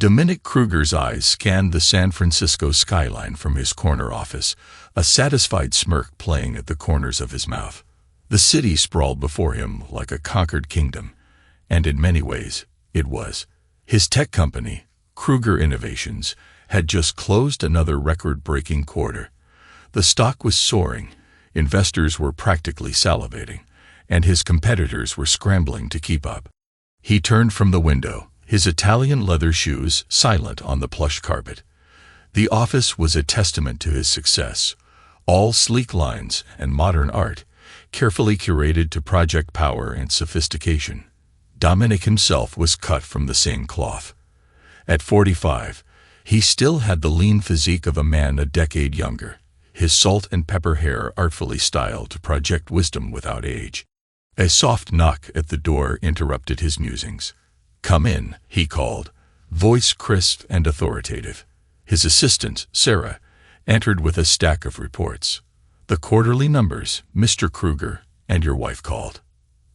Dominic Kruger's eyes scanned the San Francisco skyline from his corner office, a satisfied smirk playing at the corners of his mouth. The city sprawled before him like a conquered kingdom, and in many ways, it was. His tech company, Kruger Innovations, had just closed another record-breaking quarter. The stock was soaring, investors were practically salivating, and his competitors were scrambling to keep up. He turned from the window, his Italian leather shoes silent on the plush carpet. The office was a testament to his success, all sleek lines and modern art, carefully curated to project power and sophistication. Dominic himself was cut from the same cloth. At 45, he still had the lean physique of a man a decade younger, his salt and pepper hair artfully styled to project wisdom without age. A soft knock at the door interrupted his musings. "Come in," he called, voice crisp and authoritative. His assistant, Sarah, entered with a stack of reports. "The quarterly numbers, Mr. Kruger, and your wife called.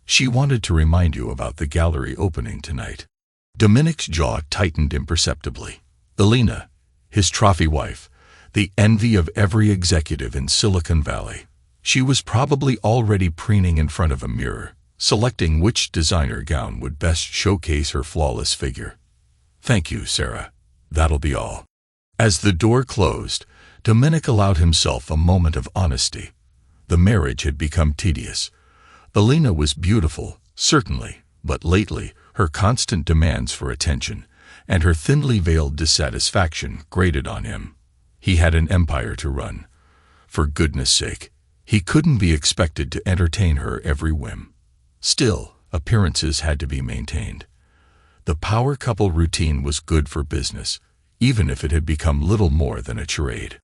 She wanted to remind you about the gallery opening tonight." Dominic's jaw tightened imperceptibly. Alina, his trophy wife, the envy of every executive in Silicon Valley. She was probably already preening in front of a mirror, selecting which designer gown would best showcase her flawless figure. "Thank you, Sarah. That'll be all." As the door closed, Dominic allowed himself a moment of honesty. The marriage had become tedious. Alina was beautiful, certainly, but lately, her constant demands for attention and her thinly veiled dissatisfaction grated on him. He had an empire to run. For goodness sake, he couldn't be expected to entertain her every whim. Still, appearances had to be maintained. The power couple routine was good for business, even if it had become little more than a charade.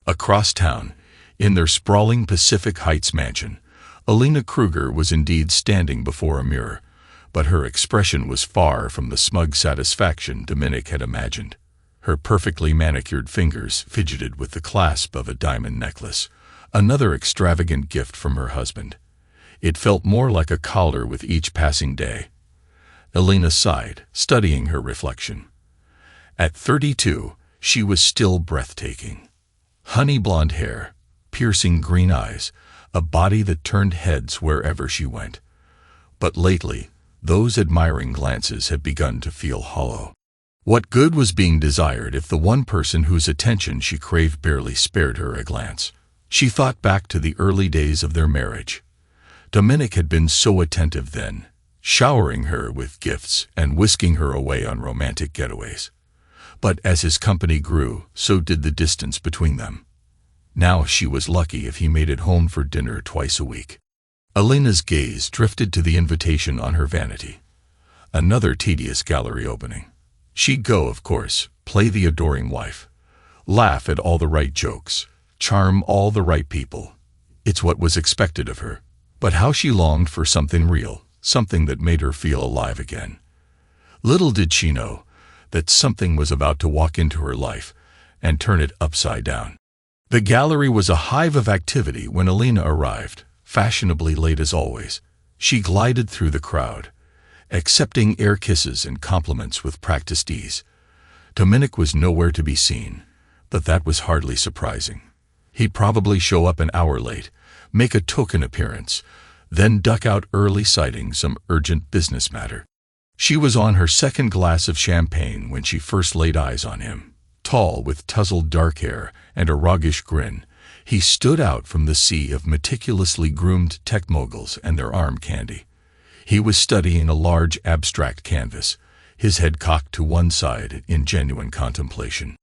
Across town, in their sprawling Pacific Heights mansion, Alina Kruger was indeed standing before a mirror, but her expression was far from the smug satisfaction Dominic had imagined. Her perfectly manicured fingers fidgeted with the clasp of a diamond necklace, another extravagant gift from her husband. It felt more like a collar with each passing day. Alina sighed, studying her reflection. At 32, she was still breathtaking. Honey blonde hair, piercing green eyes, a body that turned heads wherever she went. But lately, those admiring glances had begun to feel hollow. What good was being desired if the one person whose attention she craved barely spared her a glance? She thought back to the early days of their marriage. Dominic had been so attentive then, showering her with gifts and whisking her away on romantic getaways. But as his company grew, so did the distance between them. Now she was lucky if he made it home for dinner twice a week. Alina's gaze drifted to the invitation on her vanity. Another tedious gallery opening. She'd go, of course, play the adoring wife, laugh at all the right jokes, charm all the right people. It's what was expected of her. But how she longed for something real, something that made her feel alive again. Little did she know that something was about to walk into her life and turn it upside down. The gallery was a hive of activity when Alina arrived, fashionably late as always. She glided through the crowd, accepting air kisses and compliments with practiced ease. Dominic was nowhere to be seen, but that was hardly surprising. He'd probably show up an hour late, make a token appearance, then duck out early citing some urgent business matter. She was on her second glass of champagne when she first laid eyes on him. Tall, with tousled dark hair and a roguish grin, he stood out from the sea of meticulously groomed tech moguls and their arm candy. He was studying a large abstract canvas, his head cocked to one side in genuine contemplation.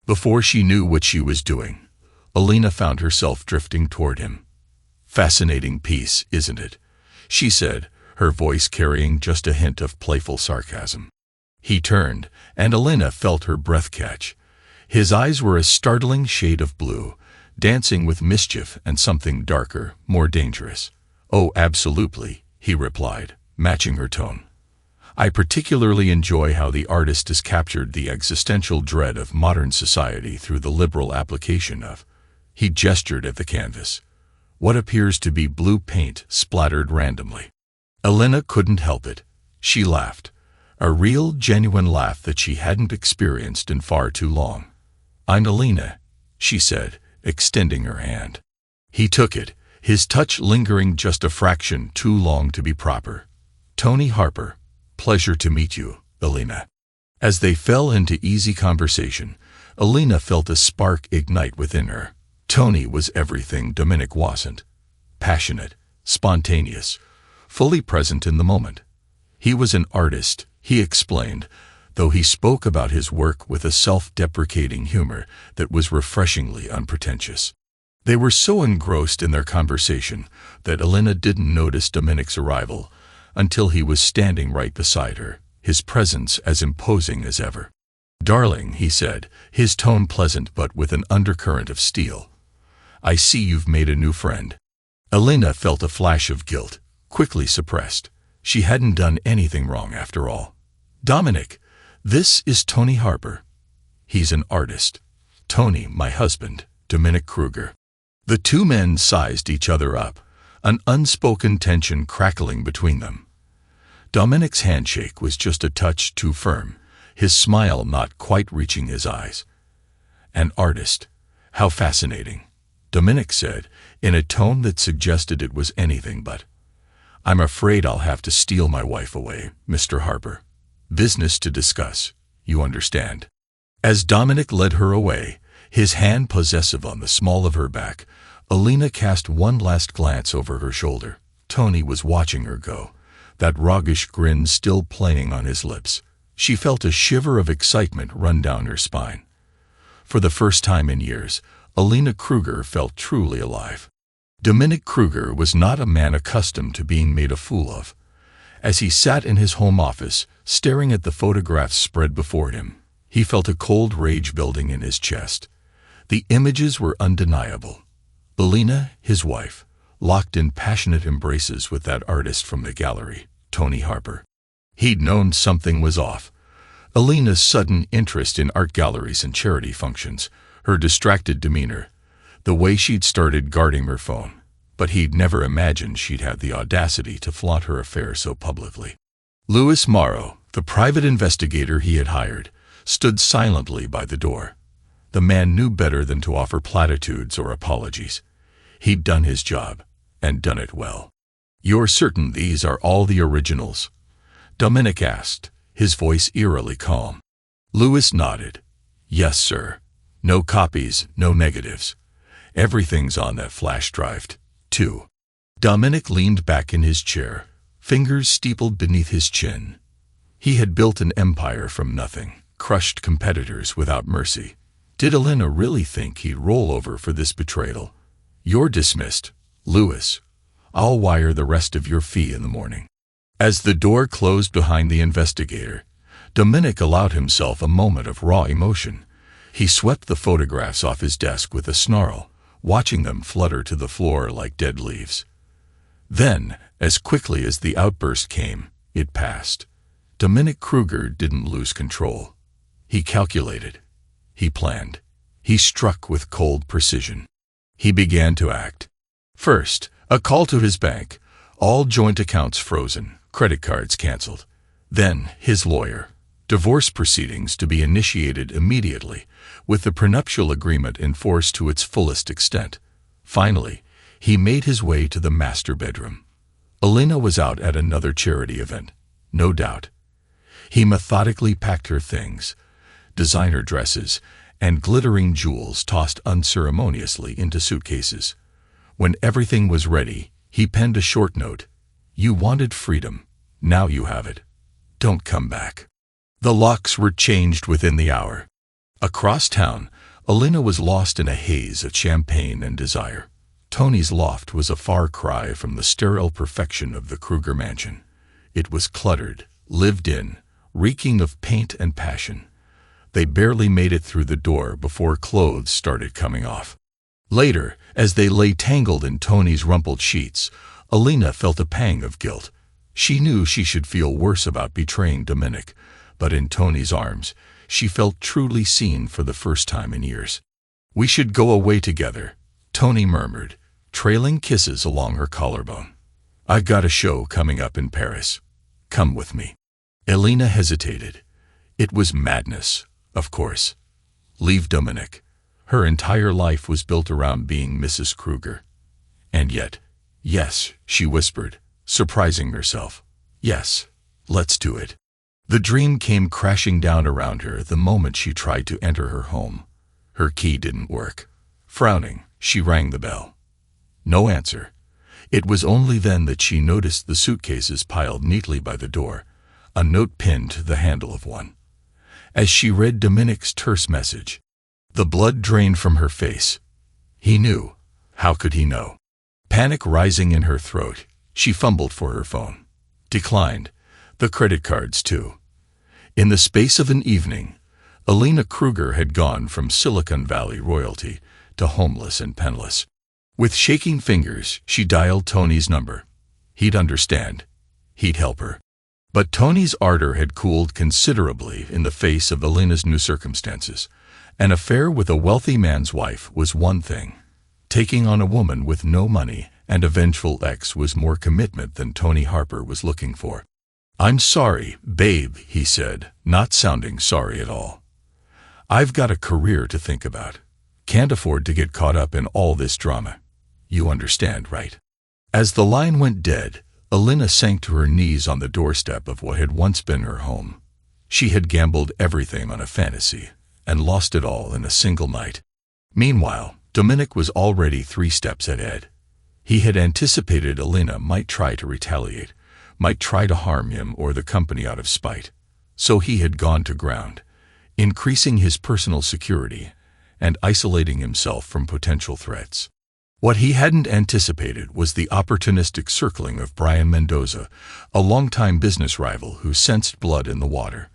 Before she knew what she was doing, Alina found herself drifting toward him. "Fascinating piece, isn't it?" she said, her voice carrying just a hint of playful sarcasm. He turned, and Alina felt her breath catch. His eyes were a startling shade of blue, dancing with mischief and something darker, more dangerous. "Oh, absolutely," he replied, matching her tone. "I particularly enjoy how the artist has captured the existential dread of modern society through the liberal application of—" He gestured at the canvas. "What appears to be blue paint splattered randomly." Alina couldn't help it. She laughed, A real, genuine laugh that she hadn't experienced in far too long. "I'm Alina," she said, extending her hand. He took it, his touch lingering just a fraction too long to be proper. "Tony Harper, pleasure to meet you, Alina." As they fell into easy conversation, Alina felt a spark ignite within her. Tony was everything Dominic wasn't. Passionate, spontaneous, fully present in the moment. He was an artist, he explained, though he spoke about his work with a self-deprecating humor that was refreshingly unpretentious. They were so engrossed in their conversation that Alina didn't notice Dominic's arrival until he was standing right beside her, his presence as imposing as ever. "Darling," he said, his tone pleasant but with an undercurrent of steel. "I see you've made a new friend." Alina felt a flash of guilt, quickly suppressed. She hadn't done anything wrong after all. "Dominic, this is Tony Harper. He's an artist. Tony, my husband, Dominic Kruger." The two men sized each other up, an unspoken tension crackling between them. Dominic's handshake was just a touch too firm, his smile not quite reaching his eyes. "An artist. How fascinating," Dominic said, in a tone that suggested it was anything but. "I'm afraid I'll have to steal my wife away, Mr. Harper. Business to discuss, you understand." As Dominic led her away, his hand possessive on the small of her back, Alina cast one last glance over her shoulder. Tony was watching her go, that roguish grin still playing on his lips. She felt a shiver of excitement run down her spine. For the first time in years, Alina Kruger felt truly alive. Dominic Kruger was not a man accustomed to being made a fool of. As he sat in his home office, staring at the photographs spread before him, he felt a cold rage building in his chest. The images were undeniable. Alina, his wife, locked in passionate embraces with that artist from the gallery, Tony Harper. He'd known something was off. Alina's sudden interest in art galleries and charity functions, her distracted demeanor, the way she'd started guarding her phone, but he'd never imagined she'd had the audacity to flaunt her affair so publicly. Louis Morrow, the private investigator he had hired, stood silently by the door. The man knew better than to offer platitudes or apologies. He'd done his job, and done it well. "You're certain these are all the originals?" Dominic asked, his voice eerily calm. Louis nodded. "Yes, sir. No copies, no negatives. Everything's on that flash drive, too." Dominic leaned back in his chair, fingers steepled beneath his chin. He had built an empire from nothing, crushed competitors without mercy. Did Alina really think he'd roll over for this betrayal? "You're dismissed, Louis. I'll wire the rest of your fee in the morning." As the door closed behind the investigator, Dominic allowed himself a moment of raw emotion. He swept the photographs off his desk with a snarl, watching them flutter to the floor like dead leaves. Then, as quickly as the outburst came, it passed. Dominic Kruger didn't lose control. He calculated. He planned. He struck with cold precision. He began to act. First, a call to his bank, all joint accounts frozen, credit cards canceled. Then, his lawyer. Divorce proceedings to be initiated immediately, with the prenuptial agreement enforced to its fullest extent. Finally, he made his way to the master bedroom. Alina was out at another charity event, no doubt. He methodically packed her things, designer dresses, and glittering jewels tossed unceremoniously into suitcases. When everything was ready, he penned a short note. "You wanted freedom. Now you have it. Don't come back." The locks were changed within the hour. Across town, Alina was lost in a haze of champagne and desire. Tony's loft was a far cry from the sterile perfection of the Kruger mansion. It was cluttered, lived in, reeking of paint and passion. They barely made it through the door before clothes started coming off. Later, as they lay tangled in Tony's rumpled sheets, Alina felt a pang of guilt. She knew she should feel worse about betraying Dominic, but in Tony's arms, she felt truly seen for the first time in years. "We should go away together," Tony murmured, trailing kisses along her collarbone. "I've got a show coming up in Paris. Come with me." Alina hesitated. It was madness, of course. Leave Dominic. Her entire life was built around being Mrs. Kruger. And yet, yes, she whispered, surprising herself. Yes, let's do it. The dream came crashing down around her the moment she tried to enter her home. Her key didn't work. Frowning, she rang the bell. No answer. It was only then that she noticed the suitcases piled neatly by the door, a note pinned to the handle of one. As she read Dominic's terse message, the blood drained from her face. He knew. How could he know? Panic rising in her throat, she fumbled for her phone. Declined. The credit cards, too. In the space of an evening, Alina Kruger had gone from Silicon Valley royalty to homeless and penniless. With shaking fingers, she dialed Tony's number. He'd understand. He'd help her. But Tony's ardor had cooled considerably in the face of Alina's new circumstances. An affair with a wealthy man's wife was one thing. Taking on a woman with no money and a vengeful ex was more commitment than Tony Harper was looking for. "I'm sorry, babe," he said, not sounding sorry at all. "I've got a career to think about. Can't afford to get caught up in all this drama. You understand, right?" As the line went dead, Alina sank to her knees on the doorstep of what had once been her home. She had gambled everything on a fantasy and lost it all in a single night. Meanwhile, Dominic was already 3 steps ahead. He had anticipated Alina might try to retaliate, might try to harm him or the company out of spite. So he had gone to ground, increasing his personal security and isolating himself from potential threats. What he hadn't anticipated was the opportunistic circling of Brian Mendoza, a longtime business rival who sensed blood in the water.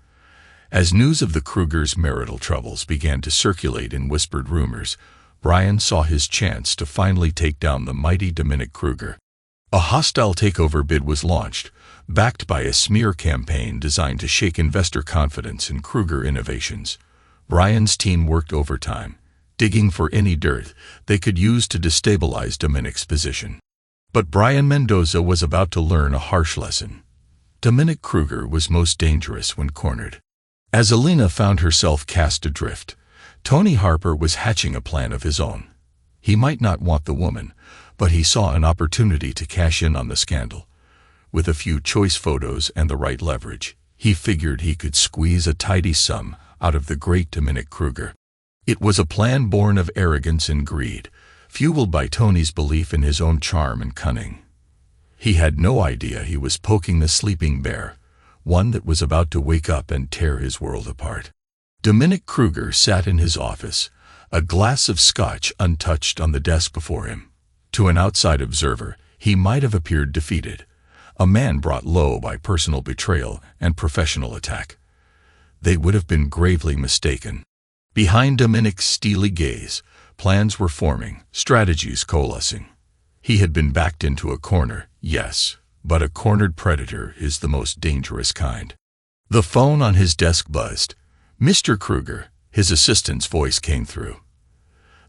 As news of the Krugers' marital troubles began to circulate in whispered rumors, Brian saw his chance to finally take down the mighty Dominic Kruger. A hostile takeover bid was launched, backed by a smear campaign designed to shake investor confidence in Kruger Innovations. Brian's team worked overtime, digging for any dirt they could use to destabilize Dominic's position. But Brian Mendoza was about to learn a harsh lesson. Dominic Kruger was most dangerous when cornered. As Alina found herself cast adrift, Tony Harper was hatching a plan of his own. He might not want the woman, but he saw an opportunity to cash in on the scandal. With a few choice photos and the right leverage, he figured he could squeeze a tidy sum out of the great Dominic Kruger. It was a plan born of arrogance and greed, fueled by Tony's belief in his own charm and cunning. He had no idea he was poking the sleeping bear, one that was about to wake up and tear his world apart. Dominic Kruger sat in his office, a glass of scotch untouched on the desk before him. To an outside observer, he might have appeared defeated, a man brought low by personal betrayal and professional attack. They would have been gravely mistaken. Behind Dominic's steely gaze, plans were forming, strategies coalescing. He had been backed into a corner, yes, but a cornered predator is the most dangerous kind. The phone on his desk buzzed. "Mr. Kruger," his assistant's voice came through.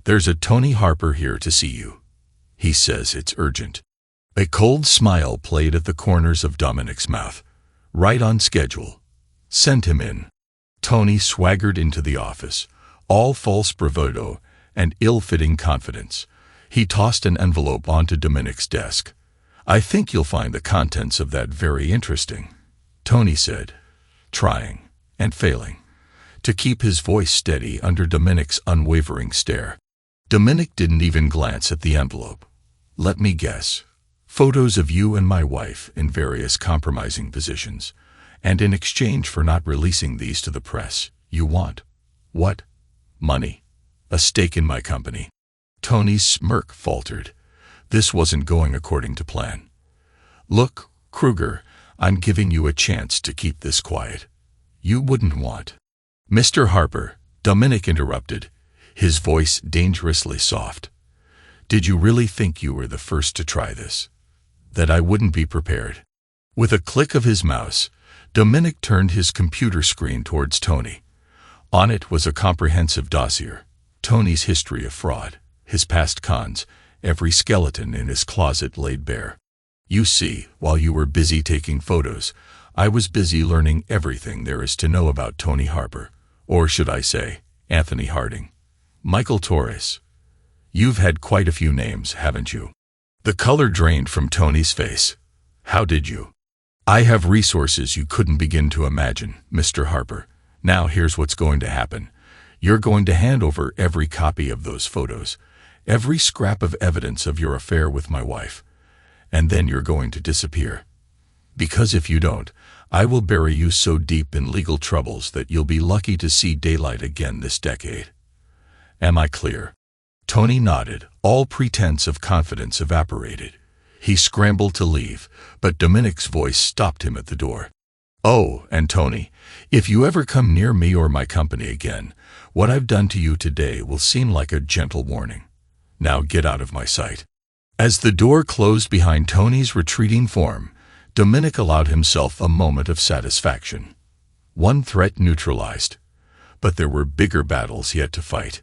"There's a Tony Harper here to see you. He says it's urgent." A cold smile played at the corners of Dominic's mouth. "Right on schedule. Send him in." Tony swaggered into the office, all false bravado and ill-fitting confidence. He tossed an envelope onto Dominic's desk. "I think you'll find the contents of that very interesting," Tony said, trying and failing to keep his voice steady under Dominic's unwavering stare. Dominic didn't even glance at the envelope. "Let me guess. Photos of you and my wife in various compromising positions, and in exchange for not releasing these to the press, you want, what? Money? A stake in my company?" Tony's smirk faltered. This wasn't going according to plan. "Look, Kruger, I'm giving you a chance to keep this quiet. You wouldn't want—" "Mr. Harper," Dominic interrupted, his voice dangerously soft. "Did you really think you were the first to try this? That I wouldn't be prepared?" With a click of his mouse, Dominic turned his computer screen towards Tony. On it was a comprehensive dossier, Tony's history of fraud, his past cons, every skeleton in his closet laid bare. "You see, while you were busy taking photos, I was busy learning everything there is to know about Tony Harper, or should I say, Anthony Harding. Michael Torres. You've had quite a few names, haven't you? The color drained from Tony's face. How did you? I have resources you couldn't begin to imagine, Mr. Harper. Now here's what's going to happen. You're going to hand over every copy of those photos, every scrap of evidence of your affair with my wife, and then you're going to disappear. Because if you don't, I will bury you so deep in legal troubles that you'll be lucky to see daylight again this decade. Am I clear? Tony nodded. All pretense of confidence evaporated. He scrambled to leave, but Dominic's voice stopped him at the door. Oh, and Tony, if you ever come near me or my company again, what I've done to you today will seem like a gentle warning. Now get out of my sight. As the door closed behind Tony's retreating form, Dominic allowed himself a moment of satisfaction. One threat neutralized, but there were bigger battles yet to fight.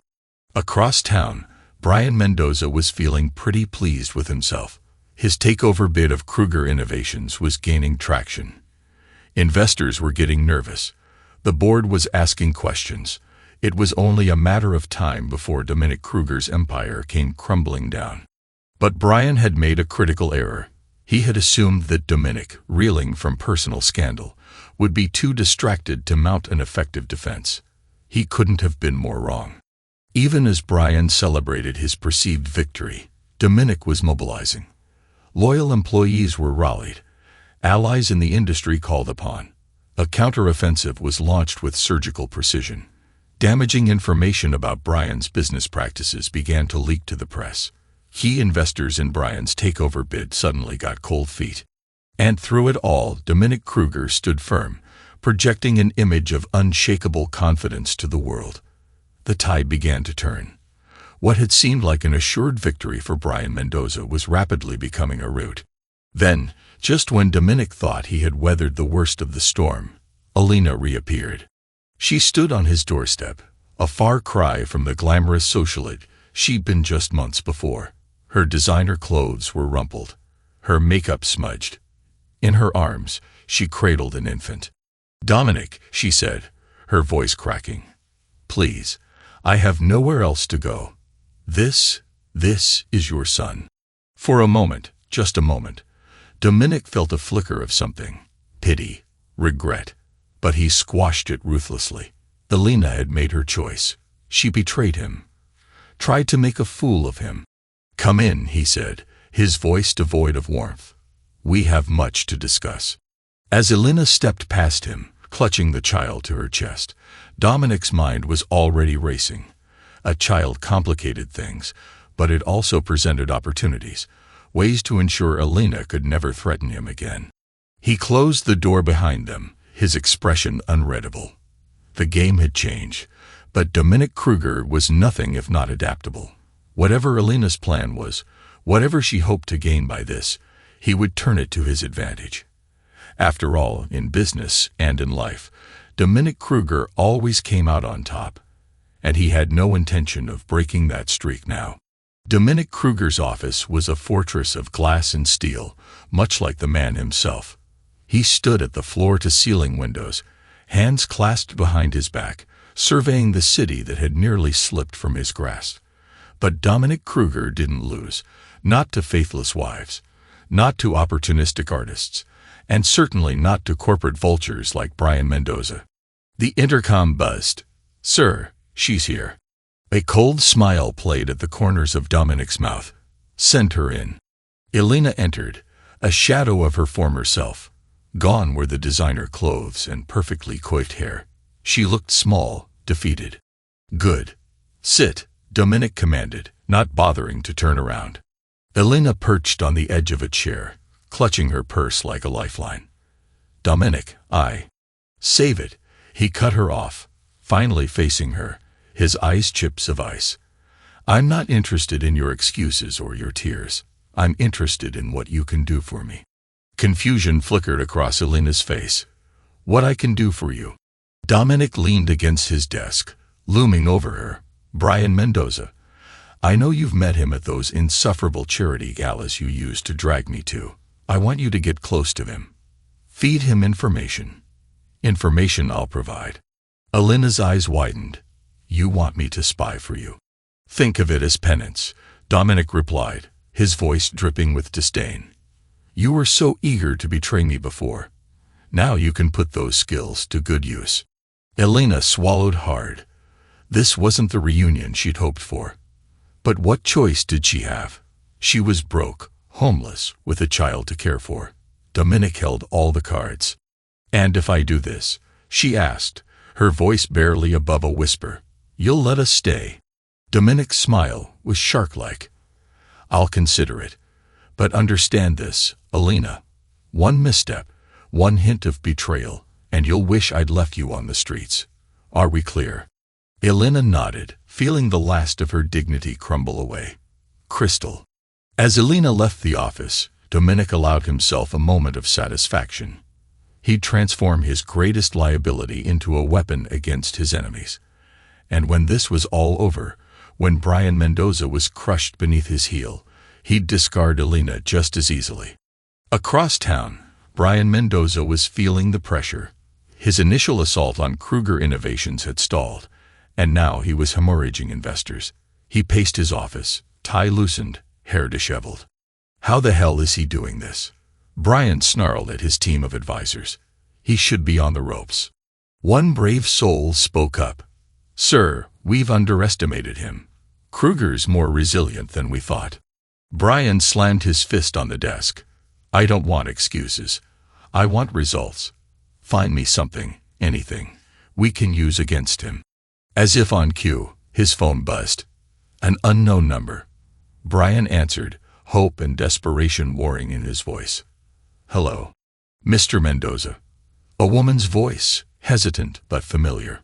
Across town, Brian Mendoza was feeling pretty pleased with himself. His takeover bid of Kruger Innovations was gaining traction. Investors were getting nervous. The board was asking questions. It was only a matter of time before Dominic Kruger's empire came crumbling down. But Brian had made a critical error. He had assumed that Dominic, reeling from personal scandal, would be too distracted to mount an effective defense. He couldn't have been more wrong. Even as Brian celebrated his perceived victory, Dominic was mobilizing. Loyal employees were rallied. Allies in the industry called upon. A counteroffensive was launched with surgical precision. Damaging information about Brian's business practices began to leak to the press. Key investors in Brian's takeover bid suddenly got cold feet. And through it all, Dominic Kruger stood firm, projecting an image of unshakable confidence to the world. The tide began to turn. What had seemed like an assured victory for Brian Mendoza was rapidly becoming a rout. Then, just when Dominic thought he had weathered the worst of the storm, Alina reappeared. She stood on his doorstep, a far cry from the glamorous socialite she'd been just months before. Her designer clothes were rumpled, her makeup smudged. In her arms, she cradled an infant. "Dominic," she said, her voice cracking. "Please, I have nowhere else to go. This is your son." For a moment, just a moment, Dominic felt a flicker of something, pity, regret, but he squashed it ruthlessly. Alina had made her choice. She betrayed him, tried to make a fool of him. "Come in," he said, his voice devoid of warmth. "We have much to discuss." As Alina stepped past him, clutching the child to her chest, Dominic's mind was already racing. A child complicated things, but it also presented opportunities, ways to ensure Alina could never threaten him again. He closed the door behind them, his expression unreadable. The game had changed, but Dominic Kruger was nothing if not adaptable. Whatever Alina's plan was, whatever she hoped to gain by this, he would turn it to his advantage. After all, in business and in life, Dominic Kruger always came out on top, and he had no intention of breaking that streak now. Dominic Kruger's office was a fortress of glass and steel, much like the man himself. He stood at the floor-to-ceiling windows, hands clasped behind his back, surveying the city that had nearly slipped from his grasp. But Dominic Kruger didn't lose, not to faithless wives, not to opportunistic artists, and certainly not to corporate vultures like Brian Mendoza. The intercom buzzed. "Sir, she's here." A cold smile played at the corners of Dominic's mouth. "Send her in." Alina entered, a shadow of her former self. Gone were the designer clothes and perfectly coiffed hair. She looked small, defeated. "Good. Sit," Dominic commanded, not bothering to turn around. Alina perched on the edge of a chair, clutching her purse like a lifeline. "Dominic, Save it." He cut her off, finally facing her, his eyes chips of ice. "I'm not interested in your excuses or your tears. I'm interested in what you can do for me." Confusion flickered across Alina's face. "What I can do for you?" Dominic leaned against his desk, looming over her. "Brian Mendoza. I know you've met him at those insufferable charity galas you used to drag me to. I want you to get close to him. Feed him information. Information I'll provide. Alina's eyes widened. You want me to spy for you? Think of it as penance, Dominic replied, his voice dripping with disdain. You were so eager to betray me before. Now you can put those skills to good use. Alina swallowed hard. This wasn't the reunion she'd hoped for. But what choice did she have? She was broke, homeless, with a child to care for. Dominic held all the cards. And if I do this, she asked, her voice barely above a whisper, you'll let us stay? Dominic's smile was shark-like. I'll consider it. But understand this, Alina. One misstep, one hint of betrayal, and you'll wish I'd left you on the streets. Are we clear? Alina nodded, feeling the last of her dignity crumble away. Crystal. As Alina left the office, Dominic allowed himself a moment of satisfaction. He'd transform his greatest liability into a weapon against his enemies. And when this was all over, when Brian Mendoza was crushed beneath his heel, he'd discard Alina just as easily. Across town, Brian Mendoza was feeling the pressure. His initial assault on Kruger Innovations had stalled, and now he was hemorrhaging investors. He paced his office, tie loosened, hair disheveled. How the hell is he doing this? Brian snarled at his team of advisors. He should be on the ropes. One brave soul spoke up. Sir, we've underestimated him. Kruger's more resilient than we thought. Brian slammed his fist on the desk. I don't want excuses. I want results. Find me something, anything, we can use against him. As if on cue, his phone buzzed. An unknown number. Brian answered, hope and desperation warring in his voice. Hello. Mr. Mendoza. A woman's voice, hesitant but familiar.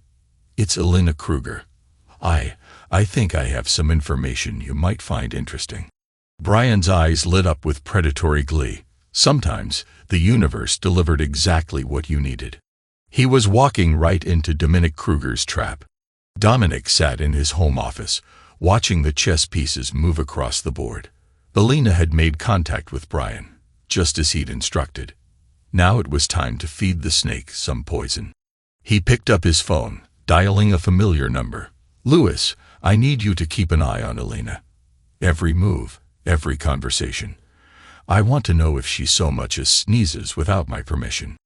It's Alina Kruger. I think I have some information you might find interesting. Brian's eyes lit up with predatory glee. Sometimes, the universe delivered exactly what you needed. He was walking right into Dominic Kruger's trap. Dominic sat in his home office, watching the chess pieces move across the board. Alina had made contact with Brian, just as he'd instructed. Now it was time to feed the snake some poison. He picked up his phone, dialing a familiar number. Lewis, I need you to keep an eye on Alina. Every move, every conversation. I want to know if she so much as sneezes without my permission.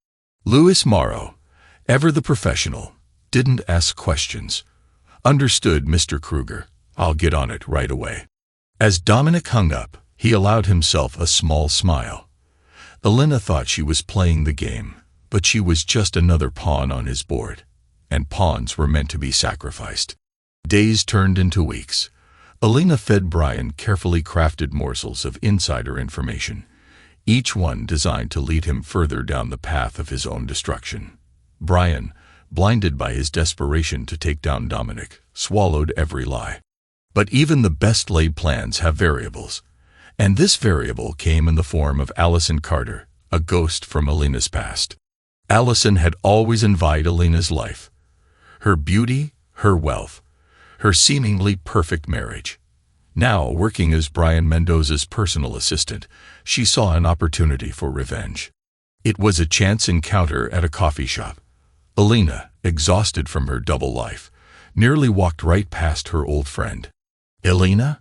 Louis Morrow, ever the professional, didn't ask questions. Understood, Mr. Kruger. I'll get on it right away. As Dominic hung up, he allowed himself a small smile. Alina thought she was playing the game, but she was just another pawn on his board, and pawns were meant to be sacrificed. Days turned into weeks. Alina fed Brian carefully crafted morsels of insider information, each one designed to lead him further down the path of his own destruction. Brian, blinded by his desperation to take down Dominic, swallowed every lie. But even the best-laid plans have variables, and this variable came in the form of Allison Carter, a ghost from Alina's past. Allison had always envied Alina's life. Her beauty, her wealth, her seemingly perfect marriage. Now, working as Brian Mendoza's personal assistant, she saw an opportunity for revenge. It was a chance encounter at a coffee shop. Alina, exhausted from her double life, nearly walked right past her old friend. Alina?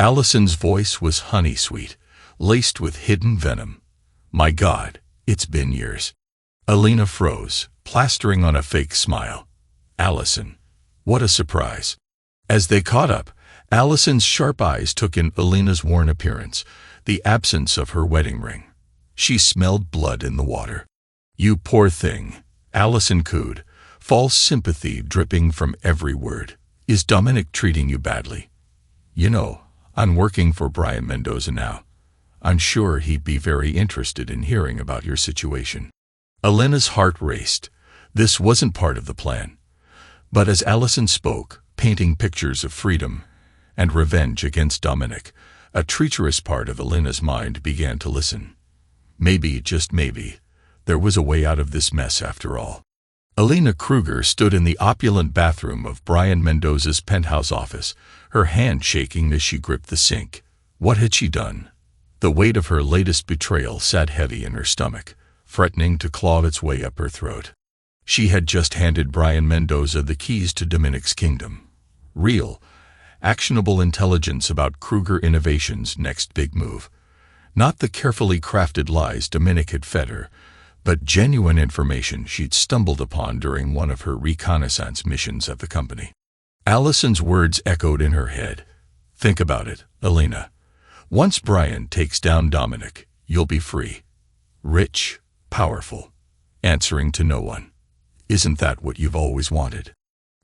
Allison's voice was honey-sweet, laced with hidden venom. My God, it's been years. Alina froze, plastering on a fake smile. Allison. What a surprise. As they caught up, Allison's sharp eyes took in Alina's worn appearance, the absence of her wedding ring. She smelled blood in the water. You poor thing, Allison cooed, false sympathy dripping from every word. Is Dominic treating you badly? You know, I'm working for Brian Mendoza now. I'm sure he'd be very interested in hearing about your situation. Alina's heart raced. This wasn't part of the plan. But as Allison spoke, painting pictures of freedom and revenge against Dominic, a treacherous part of Alina's mind began to listen. Maybe, just maybe, there was a way out of this mess after all. Alina Kruger stood in the opulent bathroom of Brian Mendoza's penthouse office, her hand shaking as she gripped the sink. What had she done? The weight of her latest betrayal sat heavy in her stomach, threatening to claw its way up her throat. She had just handed Brian Mendoza the keys to Dominic's kingdom. Real, actionable intelligence about Kruger Innovations' next big move. Not the carefully crafted lies Dominic had fed her, but genuine information she'd stumbled upon during one of her reconnaissance missions at the company. Allison's words echoed in her head. Think about it, Alina. Once Brian takes down Dominic, you'll be free. Rich, powerful, answering to no one. Isn't that what you've always wanted?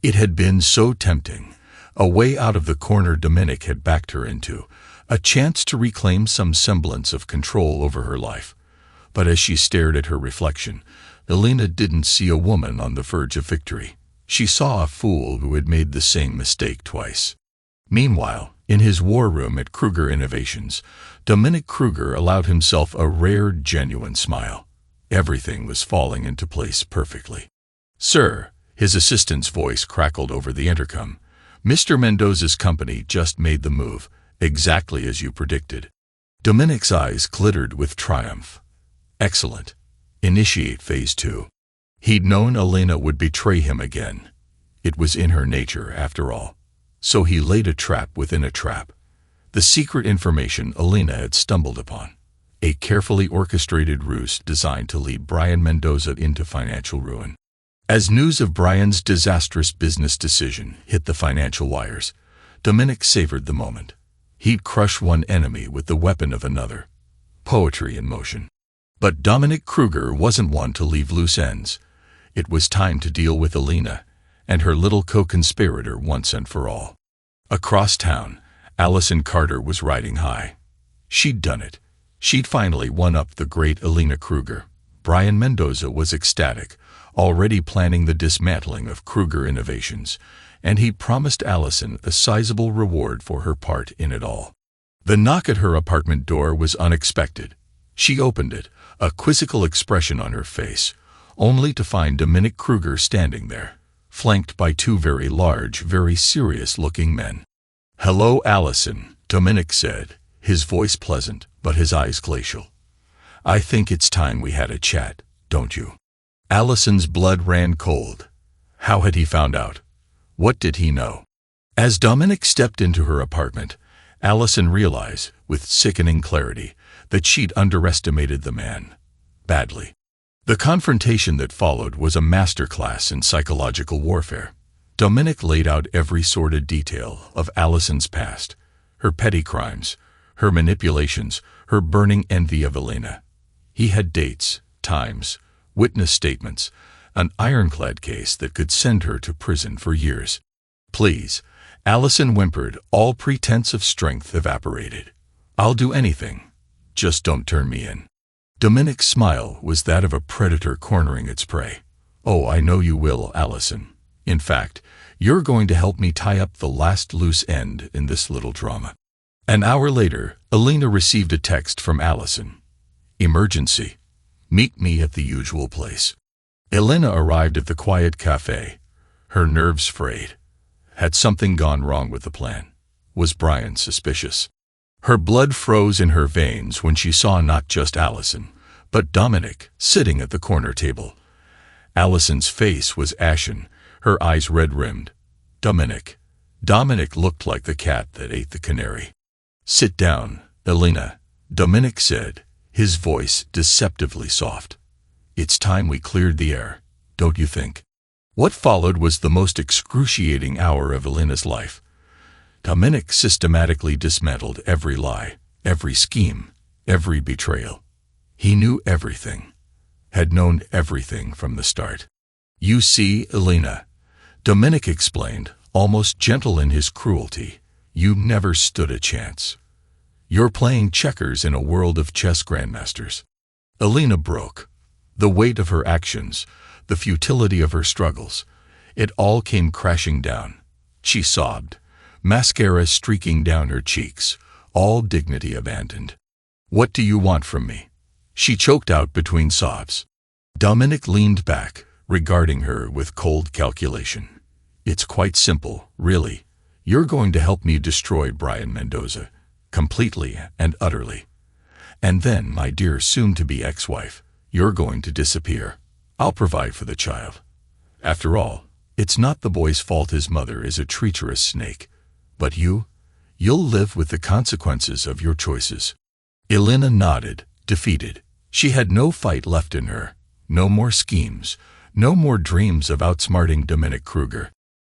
It had been so tempting. A way out of the corner Dominic had backed her into, a chance to reclaim some semblance of control over her life. But as she stared at her reflection, Alina didn't see a woman on the verge of victory. She saw a fool who had made the same mistake twice. Meanwhile, in his war room at Kruger Innovations, Dominic Kruger allowed himself a rare, genuine smile. Everything was falling into place perfectly. Sir, his assistant's voice crackled over the intercom. Mr. Mendoza's company just made the move, exactly as you predicted. Dominic's eyes glittered with triumph. Excellent. Initiate Phase 2. He'd known Alina would betray him again. It was in her nature, after all. So he laid a trap within a trap. The secret information Alina had stumbled upon. A carefully orchestrated ruse designed to lead Brian Mendoza into financial ruin. As news of Brian's disastrous business decision hit the financial wires, Dominic savored the moment. He'd crush one enemy with the weapon of another. Poetry in motion. But Dominic Kruger wasn't one to leave loose ends. It was time to deal with Alina and her little co-conspirator once and for all. Across town, Allison Carter was riding high. She'd done it. She'd finally won up the great Alina Kruger. Brian Mendoza was ecstatic, already planning the dismantling of Kruger Innovations, and he promised Allison a sizable reward for her part in it all. The knock at her apartment door was unexpected. She opened it, a quizzical expression on her face, only to find Dominic Kruger standing there, flanked by two very large, very serious-looking men. "Hello, Allison," Dominic said, his voice pleasant, but his eyes glacial. "I think it's time we had a chat, don't you?" Allison's blood ran cold. How had he found out? What did he know? As Dominic stepped into her apartment, Allison realized, with sickening clarity, that she'd underestimated the man. Badly. The confrontation that followed was a masterclass in psychological warfare. Dominic laid out every sordid detail of Allison's past, her petty crimes, her manipulations, her burning envy of Alina. He had dates, times, witness statements, an ironclad case that could send her to prison for years. "Please," Allison whimpered, all pretense of strength evaporated. "I'll do anything. Just don't turn me in." Dominic's smile was that of a predator cornering its prey. "Oh, I know you will, Allison. In fact, you're going to help me tie up the last loose end in this little drama." An hour later, Alina received a text from Allison. "Emergency. Meet me at the usual place." Alina arrived at the quiet cafe, her nerves frayed. Had something gone wrong with the plan? Was Brian suspicious? Her blood froze in her veins when she saw not just Allison, but Dominic, sitting at the corner table. Allison's face was ashen, her eyes red-rimmed. Dominic looked like the cat that ate the canary. "Sit down, Alina," Dominic said, his voice deceptively soft. "It's time we cleared the air, don't you think?" What followed was the most excruciating hour of Alina's life. Dominic systematically dismantled every lie, every scheme, every betrayal. He knew everything, had known everything from the start. "You see, Alina," Dominic explained, almost gentle in his cruelty, "you never stood a chance. You're playing checkers in a world of chess grandmasters." Alina broke. The weight of her actions, the futility of her struggles, it all came crashing down. She sobbed, mascara streaking down her cheeks, all dignity abandoned. "What do you want from me?" she choked out between sobs. Dominic leaned back, regarding her with cold calculation. "It's quite simple, really. You're going to help me destroy Brian Mendoza, completely and utterly. And then, my dear soon-to-be ex-wife, You're going to disappear. I'll provide for the child. After all, it's not the boy's fault his mother is a treacherous snake. But you'll live with the consequences of your choices." Alina nodded, defeated. She had no fight left in her, no more schemes, no more dreams of outsmarting Dominic Kruger.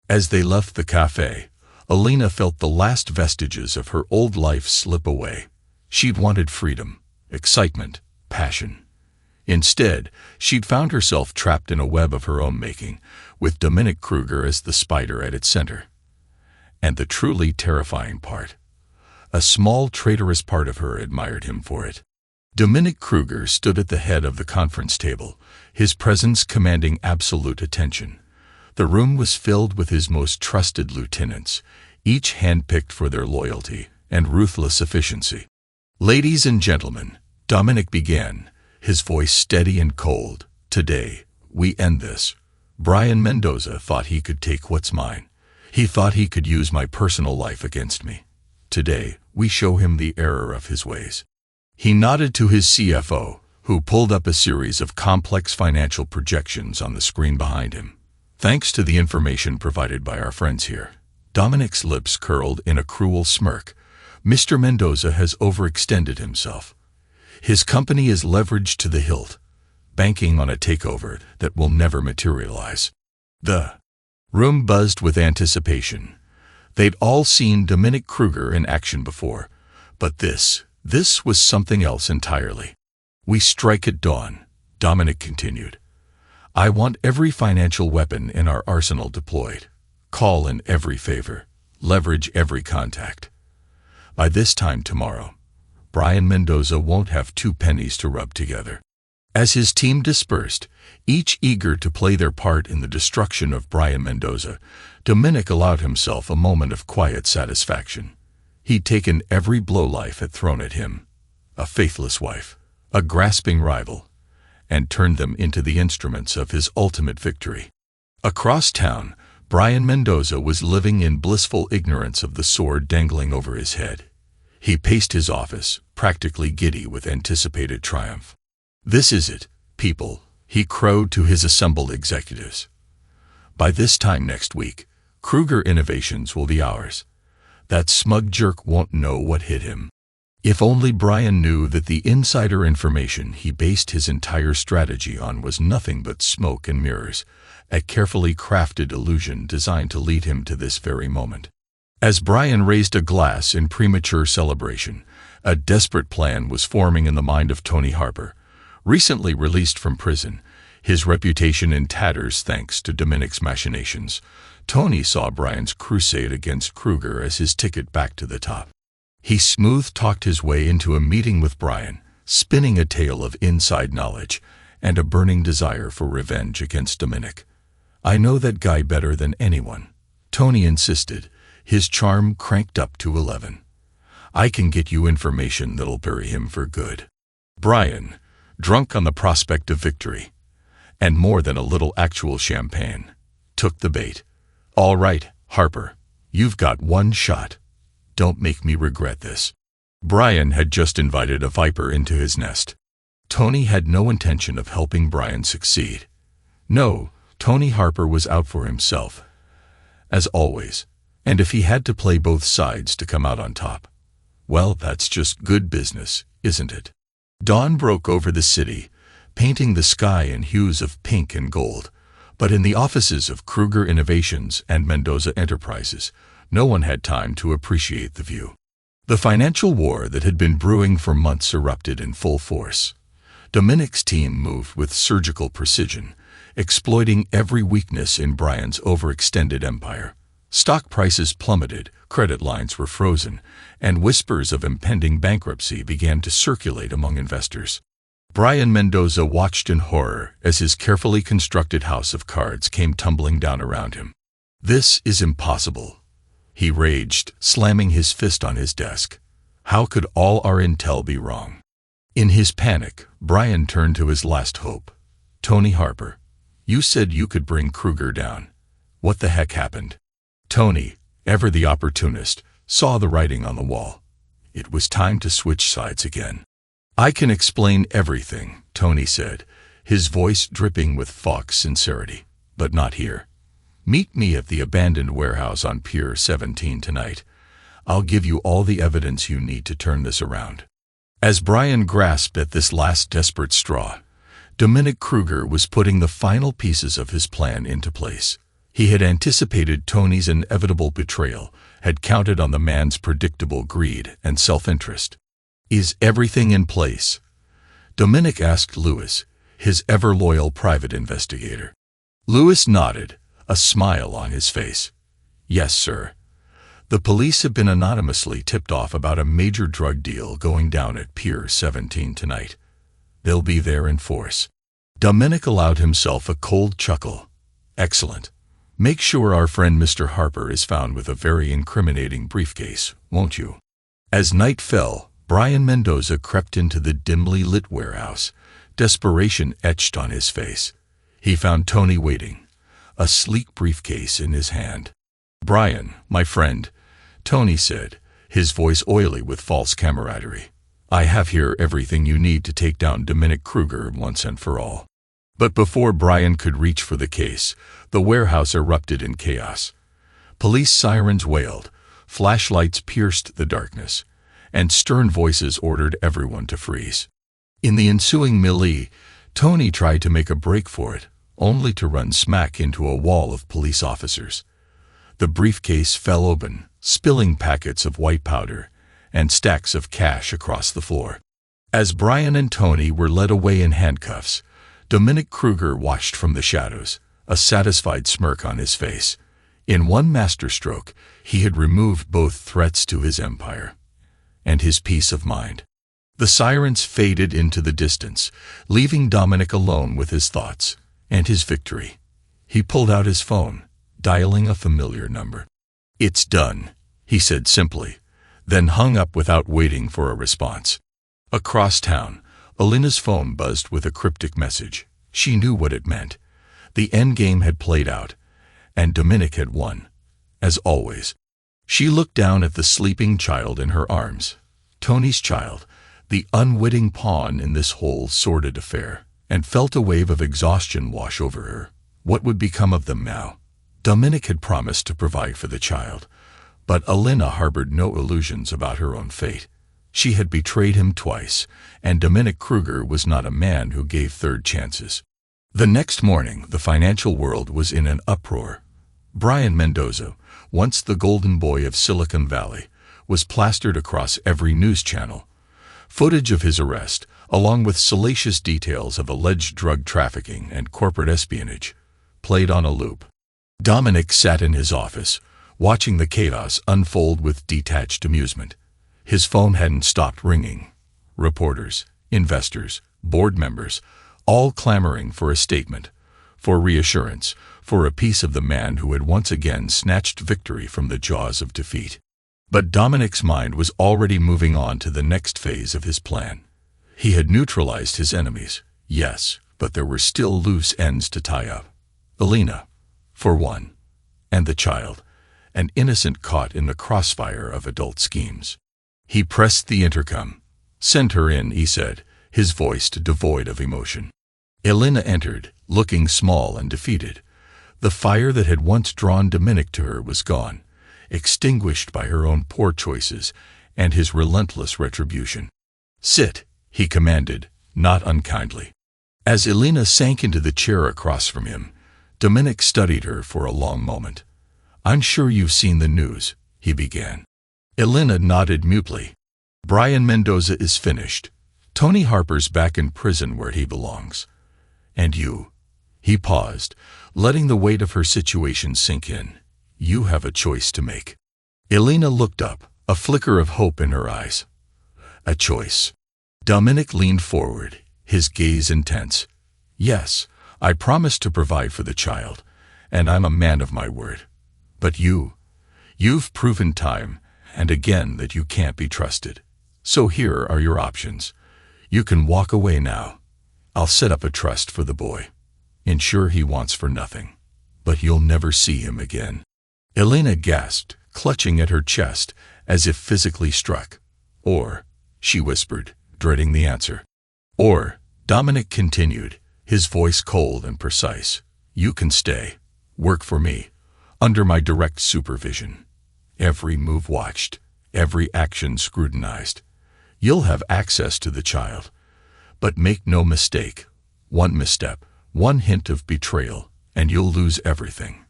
As they left the cafe, Alina felt the last vestiges of her old life slip away. She'd wanted freedom, excitement, passion. Instead, she'd found herself trapped in a web of her own making, with Dominic Kruger as the spider at its center. And the truly terrifying part, a small traitorous part of her admired him for it. Dominic Kruger stood at the head of the conference table, his presence commanding absolute attention. The room was filled with his most trusted lieutenants, each handpicked for their loyalty and ruthless efficiency. "Ladies and gentlemen," Dominic began, his voice steady and cold, "today, we end this. Brian Mendoza thought he could take what's mine. He thought he could use my personal life against me. Today, we show him the error of his ways." He nodded to his CFO, who pulled up a series of complex financial projections on the screen behind him. "Thanks to the information provided by our friends here." Dominic's lips curled in a cruel smirk. "Mr. Mendoza has overextended himself. His company is leveraged to the hilt, banking on a takeover that will never materialize." The room buzzed with anticipation. They'd all seen Dominic Kruger in action before, but this was something else entirely. "We strike at dawn," Dominic continued. "I want every financial weapon in our arsenal deployed. Call in every favor. Leverage every contact. By this time tomorrow, Brian Mendoza won't have 2 pennies to rub together." As his team dispersed, each eager to play their part in the destruction of Brian Mendoza, Dominic allowed himself a moment of quiet satisfaction. He'd taken every blow life had thrown at him, a faithless wife, a grasping rival, and turned them into the instruments of his ultimate victory. Across town, Brian Mendoza was living in blissful ignorance of the sword dangling over his head. He paced his office, practically giddy with anticipated triumph. "This is it, people," he crowed to his assembled executives. "By this time next week, Kruger Innovations will be ours. That smug jerk won't know what hit him." If only Brian knew that the insider information he based his entire strategy on was nothing but smoke and mirrors, a carefully crafted illusion designed to lead him to this very moment. As Brian raised a glass in premature celebration, a desperate plan was forming in the mind of Tony Harper. Recently released from prison, his reputation in tatters thanks to Dominic's machinations, Tony saw Brian's crusade against Kruger as his ticket back to the top. He smooth-talked his way into a meeting with Brian, spinning a tale of inside knowledge and a burning desire for revenge against Dominic. "I know that guy better than anyone," Tony insisted, his charm cranked up to 11. "I can get you information that'll bury him for good." Brian, drunk on the prospect of victory, and more than a little actual champagne, took the bait. "All right, Harper, you've got one shot. Don't make me regret this." Brian had just invited a viper into his nest. Tony had no intention of helping Brian succeed. No, Tony Harper was out for himself, as always, and if he had to play both sides to come out on top, well, that's just good business, isn't it? Dawn broke over the city, painting the sky in hues of pink and gold, but in the offices of Kruger Innovations and Mendoza Enterprises, no one had time to appreciate the view. The financial war that had been brewing for months erupted in full force. Dominic's team moved with surgical precision, exploiting every weakness in Brian's overextended empire. Stock prices plummeted, credit lines were frozen, and whispers of impending bankruptcy began to circulate among investors. Brian Mendoza watched in horror as his carefully constructed house of cards came tumbling down around him. "This is impossible," he raged, slamming his fist on his desk. "How could all our intel be wrong?" In his panic, Brian turned to his last hope. "Tony Harper, you said you could bring Kruger down. What the heck happened?" Tony, ever the opportunist, saw the writing on the wall. It was time to switch sides again. "I can explain everything," Tony said, his voice dripping with false sincerity. "But not here. Meet me at the abandoned warehouse on Pier 17 tonight. I'll give you all the evidence you need to turn this around." As Brian grasped at this last desperate straw, Dominic Kruger was putting the final pieces of his plan into place. He had anticipated Tony's inevitable betrayal, had counted on the man's predictable greed and self-interest. "Is everything in place?" Dominic asked Lewis, his ever-loyal private investigator. Lewis nodded, a smile on his face. "Yes, sir. The police have been anonymously tipped off about a major drug deal going down at Pier 17 tonight. They'll be there in force." Dominic allowed himself a cold chuckle. "Excellent. Make sure our friend Mr. Harper is found with a very incriminating briefcase, won't you?" As night fell, Brian Mendoza crept into the dimly lit warehouse, desperation etched on his face. He found Tony waiting, a sleek briefcase in his hand. "Brian, my friend," Tony said, his voice oily with false camaraderie. "I have here everything you need to take down Dominic Kruger once and for all." But before Brian could reach for the case, the warehouse erupted in chaos. Police sirens wailed, flashlights pierced the darkness, and stern voices ordered everyone to freeze. In the ensuing melee, Tony tried to make a break for it, only to run smack into a wall of police officers. The briefcase fell open, spilling packets of white powder and stacks of cash across the floor. As Brian and Tony were led away in handcuffs, Dominic Kruger watched from the shadows, a satisfied smirk on his face. In one masterstroke, he had removed both threats to his empire and his peace of mind. The sirens faded into the distance, leaving Dominic alone with his thoughts and his victory. He pulled out his phone, dialing a familiar number. "It's done," he said simply, then hung up without waiting for a response. Across town, Alina's phone buzzed with a cryptic message. She knew what it meant. The endgame had played out, and Dominic had won, as always. She looked down at the sleeping child in her arms, Tony's child, the unwitting pawn in this whole sordid affair, and felt a wave of exhaustion wash over her. What would become of them now? Dominic had promised to provide for the child, but Alina harbored no illusions about her own fate. She had betrayed him twice, and Dominic Kruger was not a man who gave third chances. The next morning, the financial world was in an uproar. Brian Mendoza, once the golden boy of Silicon Valley, was plastered across every news channel. Footage of his arrest, along with salacious details of alleged drug trafficking and corporate espionage, played on a loop. Dominic sat in his office, watching the chaos unfold with detached amusement. His phone hadn't stopped ringing. Reporters, investors, board members, all clamoring for a statement, for reassurance, for a piece of the man who had once again snatched victory from the jaws of defeat. But Dominic's mind was already moving on to the next phase of his plan. He had neutralized his enemies, yes, but there were still loose ends to tie up. Alina, for one, and the child, an innocent caught in the crossfire of adult schemes. He pressed the intercom. "Send her in," he said, his voice devoid of emotion. Alina entered, looking small and defeated. The fire that had once drawn Dominic to her was gone, extinguished by her own poor choices and his relentless retribution. "Sit," he commanded, not unkindly. As Alina sank into the chair across from him, Dominic studied her for a long moment. "I'm sure you've seen the news," he began. Alina nodded mutely. "Brian Mendoza is finished. Tony Harper's back in prison where he belongs. And you," he paused, letting the weight of her situation sink in, "you have a choice to make." Alina looked up, a flicker of hope in her eyes. "A choice?" Dominic leaned forward, his gaze intense. "Yes, I promised to provide for the child, and I'm a man of my word. But you've proven time and again that you can't be trusted. So here are your options. You can walk away now. I'll set up a trust for the boy. Ensure he wants for nothing. But you'll never see him again." Alina gasped, clutching at her chest as if physically struck. "Or," she whispered, dreading the answer. Or, Dominic continued, his voice cold and precise. You can stay. Work for me. Under my direct supervision. Every move watched. Every action scrutinized. You'll have access to the child. But make no mistake. One misstep, one hint of betrayal, and you'll lose everything.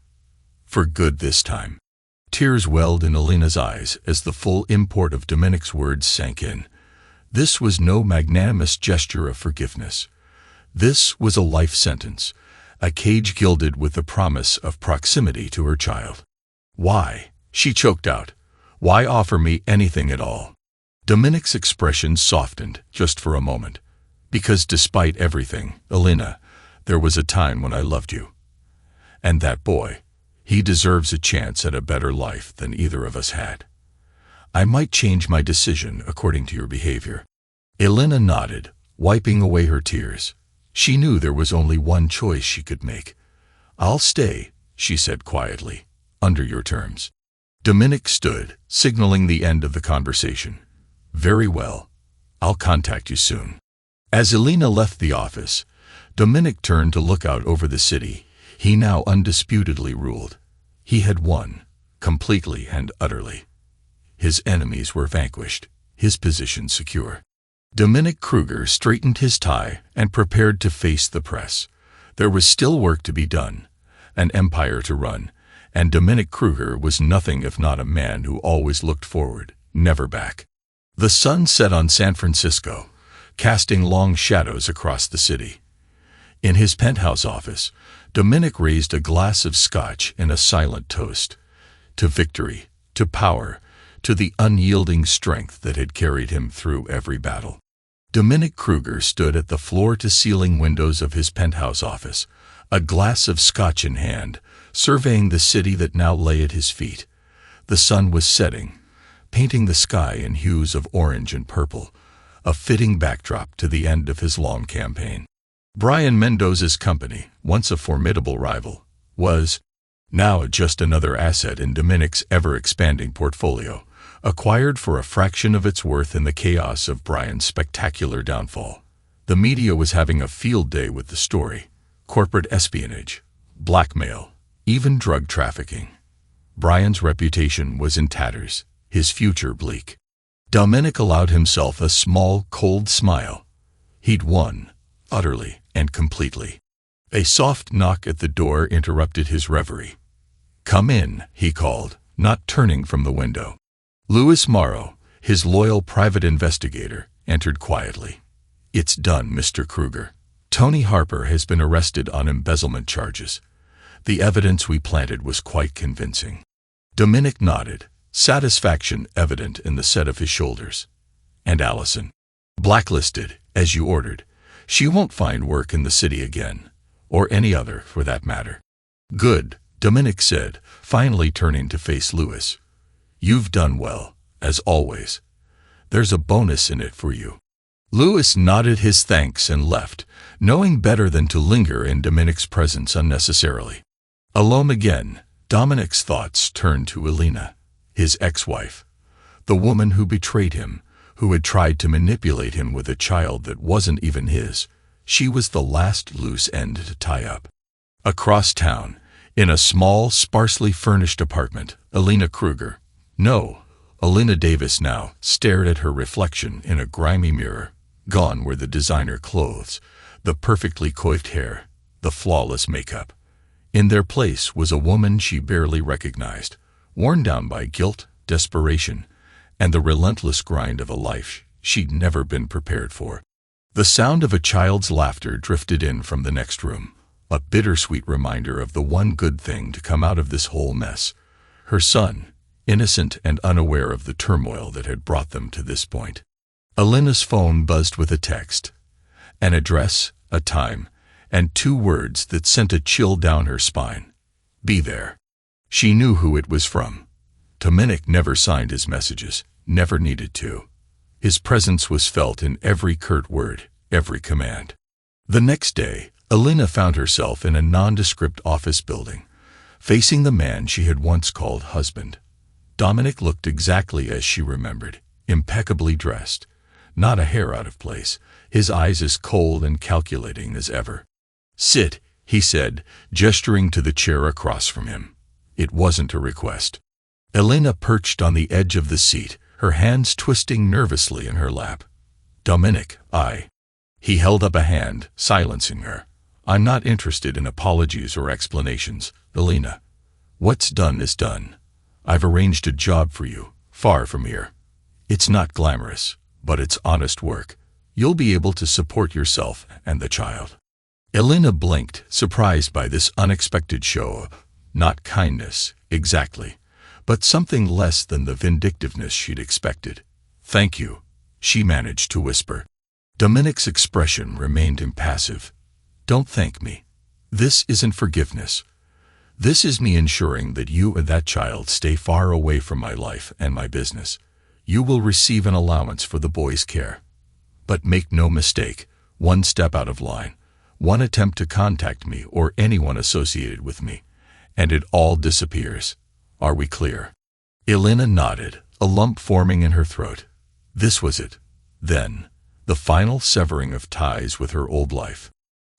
For good this time. Tears welled in Alina's eyes as the full import of Dominic's words sank in. This was no magnanimous gesture of forgiveness. This was a life sentence, a cage gilded with the promise of proximity to her child. Why? She choked out. Why offer me anything at all? Dominic's expression softened just for a moment. Because despite everything, Alina, there was a time when I loved you. And that boy, he deserves a chance at a better life than either of us had. I might change my decision according to your behavior. Alina nodded, wiping away her tears. She knew there was only one choice she could make. I'll stay, she said quietly, under your terms. Dominic stood, signaling the end of the conversation. Very well. I'll contact you soon. As Alina left the office, Dominic turned to look out over the city. He now undisputedly ruled. He had won, completely and utterly. His enemies were vanquished, his position secure. Dominic Kruger straightened his tie and prepared to face the press. There was still work to be done, an empire to run, and Dominic Kruger was nothing if not a man who always looked forward, never back. The sun set on San Francisco, casting long shadows across the city. In his penthouse office, Dominic raised a glass of scotch in a silent toast. To victory, to power, to the unyielding strength that had carried him through every battle. Dominic Kruger stood at the floor-to-ceiling windows of his penthouse office, a glass of scotch in hand, surveying the city that now lay at his feet. The sun was setting, painting the sky in hues of orange and purple, a fitting backdrop to the end of his long campaign. Brian Mendoza's company, once a formidable rival, was now just another asset in Dominic's ever-expanding portfolio, acquired for a fraction of its worth in the chaos of Brian's spectacular downfall. The media was having a field day with the story. Corporate espionage, blackmail, even drug trafficking. Brian's reputation was in tatters, his future bleak. Dominic allowed himself a small, cold smile. He'd won, utterly and completely. A soft knock at the door interrupted his reverie. Come in, he called, not turning from the window. Louis Morrow, his loyal private investigator, entered quietly. It's done, Mr. Kruger. Tony Harper has been arrested on embezzlement charges. The evidence we planted was quite convincing. Dominic nodded, satisfaction evident in the set of his shoulders. And Allison? Blacklisted, as you ordered. She won't find work in the city again, or any other for that matter. Good, Dominic said, finally turning to face Louis. You've done well, as always. There's a bonus in it for you. Louis nodded his thanks and left, knowing better than to linger in Dominic's presence unnecessarily. Alone again, Dominic's thoughts turned to Alina, his ex-wife, the woman who betrayed him, who had tried to manipulate him with a child that wasn't even his. She was the last loose end to tie up. Across town, in a small, sparsely furnished apartment, Alina Kruger, no, Alina Davis now, stared at her reflection in a grimy mirror. Gone were the designer clothes, the perfectly coiffed hair, the flawless makeup. In their place was a woman she barely recognized, worn down by guilt, desperation, and the relentless grind of a life she'd never been prepared for. The sound of a child's laughter drifted in from the next room, a bittersweet reminder of the one good thing to come out of this whole mess. Her son, innocent and unaware of the turmoil that had brought them to this point. Alina's phone buzzed with a text, an address, a time, and 2 words that sent a chill down her spine. Be there. She knew who it was from. Dominic never signed his messages, never needed to. His presence was felt in every curt word, every command. The next day, Alina found herself in a nondescript office building, facing the man she had once called husband. Dominic looked exactly as she remembered, impeccably dressed. not a hair out of place, his eyes as cold and calculating as ever. "Sit," he said, gesturing to the chair across from him. It wasn't a request. Alina perched on the edge of the seat, her hands twisting nervously in her lap. "Dominic, He held up a hand, silencing her. "I'm not interested in apologies or explanations, Alina. What's done is done. I've arranged a job for you, far from here. It's not glamorous, but it's honest work. You'll be able to support yourself and the child." Alina blinked, surprised by this unexpected show of, not kindness, exactly, but something less than the vindictiveness she'd expected. "Thank you," she managed to whisper. Dominic's expression remained impassive. "Don't thank me. This isn't forgiveness. This is me ensuring that you and that child stay far away from my life and my business. You will receive an allowance for the boy's care. But make no mistake, one step out of line, one attempt to contact me or anyone associated with me, and it all disappears. Are we clear?" Alina nodded, a lump forming in her throat. This was it, then, the final severing of ties with her old life.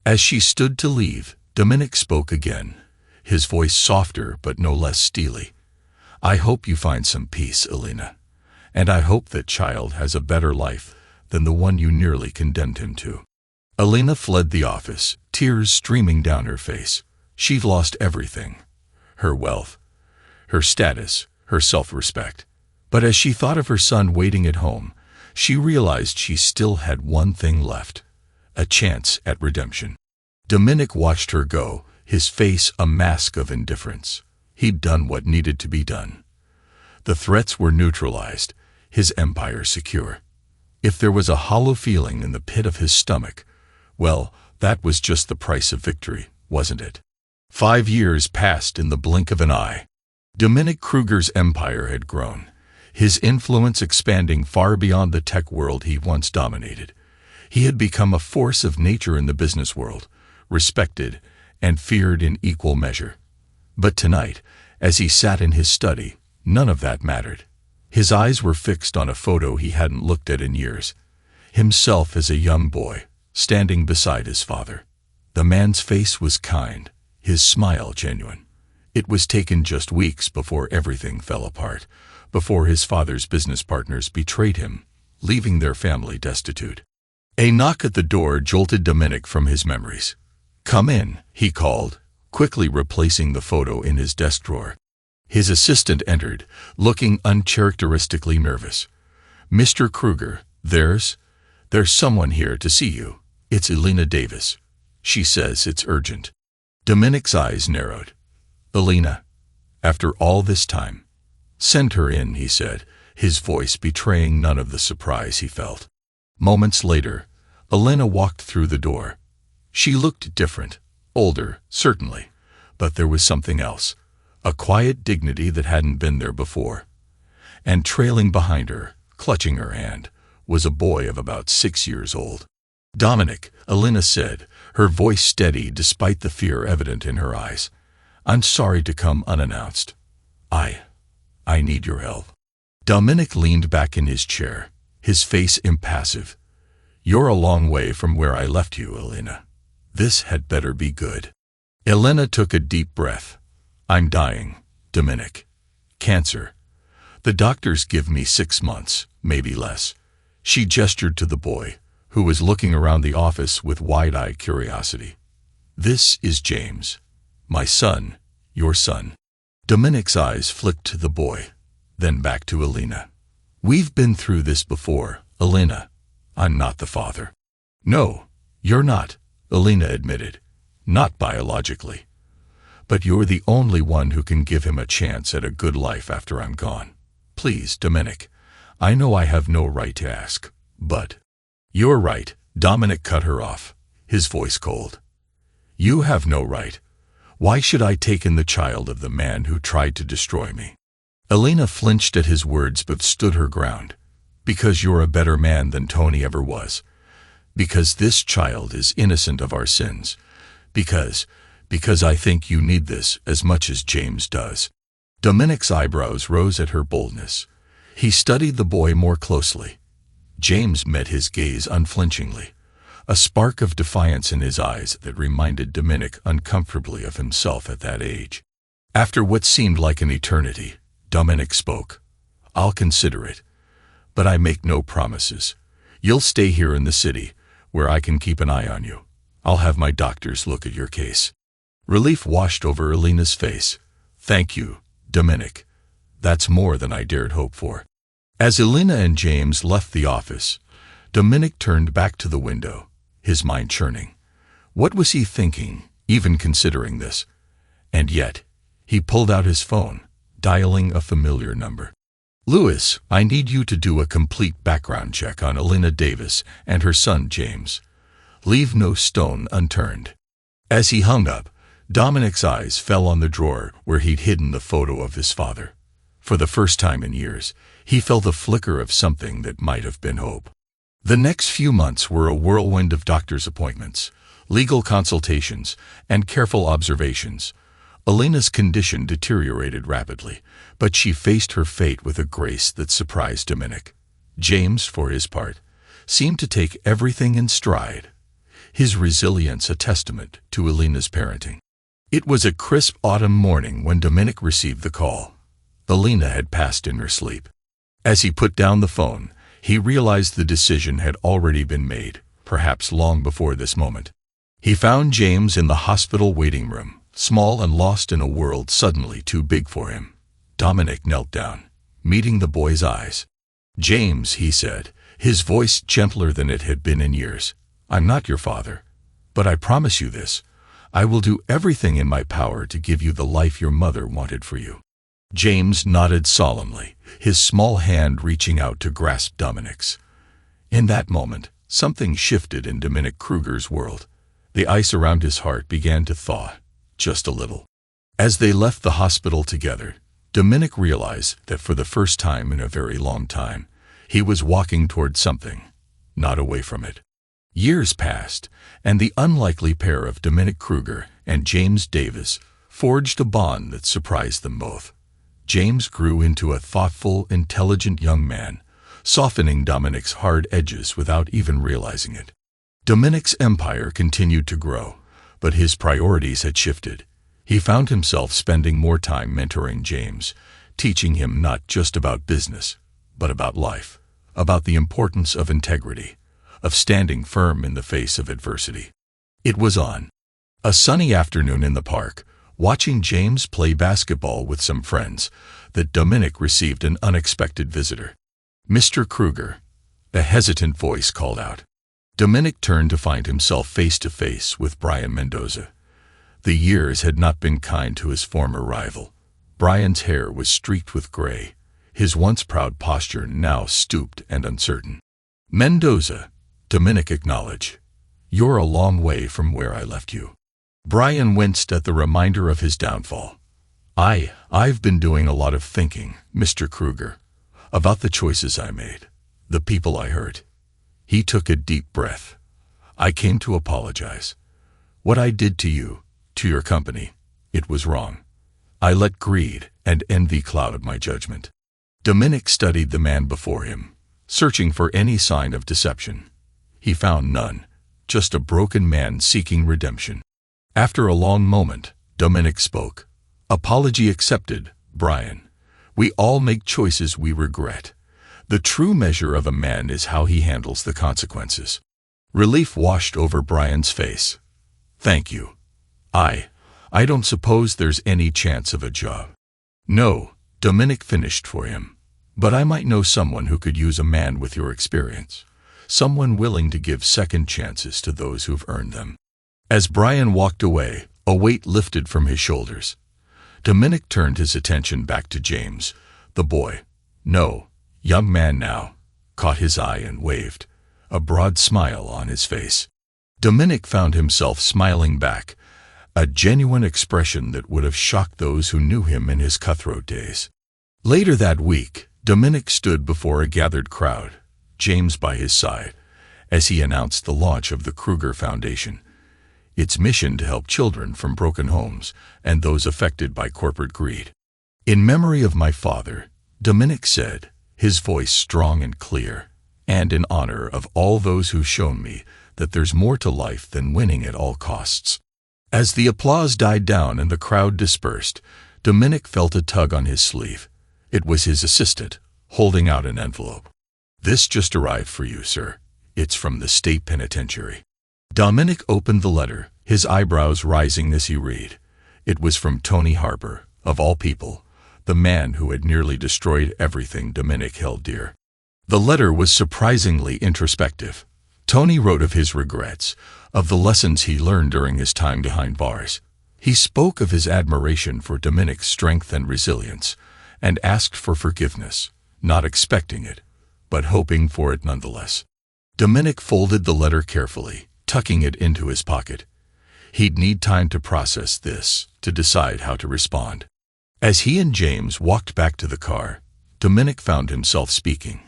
As she stood to leave, Dominic spoke again, his voice softer but no less steely. "I hope you find some peace, Alina, and I hope that child has a better life than the one you nearly condemned him to." Alina fled the office, tears streaming down her face. She'd lost everything: her wealth, her status, her self-respect. But as she thought of her son waiting at home, she realized she still had one thing left: a chance at redemption. Dominic watched her go, his face a mask of indifference. He'd done what needed to be done. The threats were neutralized, his empire secure. If there was a hollow feeling in the pit of his stomach, well, that was just the price of victory, wasn't it? 5 years passed in the blink of an eye. Dominic Kruger's empire had grown, his influence expanding far beyond the tech world he once dominated. He had become a force of nature in the business world, respected and feared in equal measure. But tonight, as he sat in his study, none of that mattered. His eyes were fixed on a photo he hadn't looked at in years. Himself as a young boy, standing beside his father. The man's face was kind, his smile genuine. It was taken just weeks before everything fell apart, before his father's business partners betrayed him, leaving their family destitute. A knock at the door jolted Dominic from his memories. "Come in," he called, quickly replacing the photo in his desk drawer. His assistant entered, looking uncharacteristically nervous. "Mr. Kruger, there's someone here to see you. It's Alina Davis. She says it's urgent." Dominic's eyes narrowed. "Alina? After all this time?" "Send her in," he said, his voice betraying none of the surprise he felt. Moments later, Alina walked through the door. She looked different, older, certainly, but there was something else, a quiet dignity that hadn't been there before. And trailing behind her, clutching her hand, was a boy of about 6 years old. "Dominic," Alina said, her voice steady despite the fear evident in her eyes. "I'm sorry to come unannounced. I need your help." Dominic leaned back in his chair, his face impassive. "You're a long way from where I left you, Alina. This had better be good." Alina took a deep breath. "I'm dying, Dominic. Cancer. The doctors give me 6 months, maybe less." She gestured to the boy, who was looking around the office with wide-eyed curiosity. "This is James. My son, your son." Dominic's eyes flicked to the boy, then back to Alina. "We've been through this before, Alina. I'm not the father." "No, you're not," Alina admitted. "Not biologically. But you're the only one who can give him a chance at a good life after I'm gone. Please, Dominic, I know I have no right to ask, but—" "You're right," Dominic cut her off, his voice cold. "You have no right. Why should I take in the child of the man who tried to destroy me?" Alina flinched at his words but stood her ground. "Because you're a better man than Tony ever was. Because this child is innocent of our sins. Because I think you need this as much as James does." Dominic's eyebrows rose at her boldness. He studied the boy more closely. James met his gaze unflinchingly, a spark of defiance in his eyes that reminded Dominic uncomfortably of himself at that age. After what seemed like an eternity, Dominic spoke. "I'll consider it, but I make no promises. You'll stay here in the city, where I can keep an eye on you. I'll have my doctors look at your case." Relief washed over Alina's face. "Thank you, Dominic. That's more than I dared hope for." As Alina and James left the office, Dominic turned back to the window, his mind churning. What was he thinking, even considering this? And yet, he pulled out his phone, dialing a familiar number. "Louis, I need you to do a complete background check on Alina Davis and her son James. Leave no stone unturned." As he hung up, Dominic's eyes fell on the drawer where he'd hidden the photo of his father. For the first time in years, he felt a flicker of something that might have been hope. The next few months were a whirlwind of doctor's appointments, legal consultations, and careful observations. Alina's condition deteriorated rapidly, but she faced her fate with a grace that surprised Dominic. James, for his part, seemed to take everything in stride, his resilience a testament to Alina's parenting. It was a crisp autumn morning when Dominic received the call. Alina had passed in her sleep. As he put down the phone, he realized the decision had already been made, perhaps long before this moment. He found James in the hospital waiting room, small and lost in a world suddenly too big for him. Dominic knelt down, meeting the boy's eyes. "James," he said, his voice gentler than it had been in years, "I'm not your father, but I promise you this. I will do everything in my power to give you the life your mother wanted for you." James nodded solemnly, his small hand reaching out to grasp Dominic's. In that moment, something shifted in Dominic Kruger's world. The ice around his heart began to thaw, just a little. As they left the hospital together, Dominic realized that for the first time in a very long time, he was walking toward something, not away from it. Years passed, and the unlikely pair of Dominic Kruger and James Davis forged a bond that surprised them both. James grew into a thoughtful, intelligent young man, softening Dominic's hard edges without even realizing it. Dominic's empire continued to grow, but his priorities had shifted. He found himself spending more time mentoring James, teaching him not just about business, but about life, about the importance of integrity, of standing firm in the face of adversity. It was on a sunny afternoon in the park, watching James play basketball with some friends, that Dominic received an unexpected visitor. "Mr. Kruger," a hesitant voice called out. Dominic turned to find himself face to face with Brian Mendoza. The years had not been kind to his former rival. Brian's hair was streaked with gray, his once proud posture now stooped and uncertain. "Mendoza," Dominic acknowledged, "you're a long way from where I left you." Brian winced at the reminder of his downfall. I've been doing a lot of thinking, Mr. Kruger, about the choices I made, the people I hurt." He took a deep breath. "I came to apologize. What I did to you, to your company, it was wrong. I let greed and envy cloud my judgment." Dominic studied the man before him, searching for any sign of deception. He found none, just a broken man seeking redemption. After a long moment, Dominic spoke. "Apology accepted, Brian. We all make choices we regret. The true measure of a man is how he handles the consequences." Relief washed over Brian's face. "Thank you. I don't suppose there's any chance of a job." "No," Dominic finished for him. "But I might know someone who could use a man with your experience. Someone willing to give second chances to those who've earned them." As Brian walked away, a weight lifted from his shoulders. Dominic turned his attention back to James, the boy. No, young man now, caught his eye and waved, a broad smile on his face. Dominic found himself smiling back, a genuine expression that would have shocked those who knew him in his cutthroat days. Later that week, Dominic stood before a gathered crowd, James by his side, as he announced the launch of the Kruger Foundation, its mission to help children from broken homes and those affected by corporate greed. "In memory of my father," Dominic said, his voice strong and clear, and in honor of all those who've shown me that there's more to life than winning at all costs." As the applause died down and the crowd dispersed, Dominic felt a tug on his sleeve. It was his assistant, holding out an envelope. "This just arrived for you, sir. It's from the state penitentiary." Dominic opened the letter, his eyebrows rising as he read. It was from Tony Harper, of all people, the man who had nearly destroyed everything Dominic held dear. The letter was surprisingly introspective. Tony wrote of his regrets, of the lessons he learned during his time behind bars. He spoke of his admiration for Dominic's strength and resilience, and asked for forgiveness, not expecting it, but hoping for it nonetheless. Dominic folded the letter carefully, tucking it into his pocket. He'd need time to process this, to decide how to respond. As he and James walked back to the car, Dominic found himself speaking.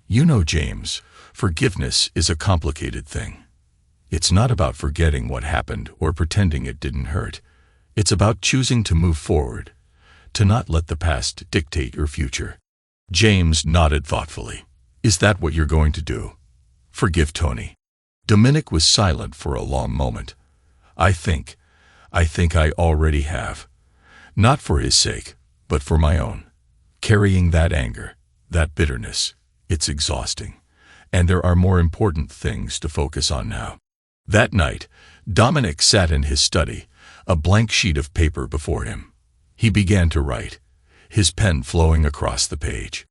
"You know, James, forgiveness is a complicated thing. It's not about forgetting what happened or pretending it didn't hurt. It's about choosing to move forward, to not let the past dictate your future." James nodded thoughtfully. "Is that what you're going to do? Forgive Tony?" Dominic was silent for a long moment. I think I already have. Not for his sake, but for my own. Carrying that anger, that bitterness, it's exhausting. And there are more important things to focus on now." That night, Dominic sat in his study, a blank sheet of paper before him. He began to write, his pen flowing across the page.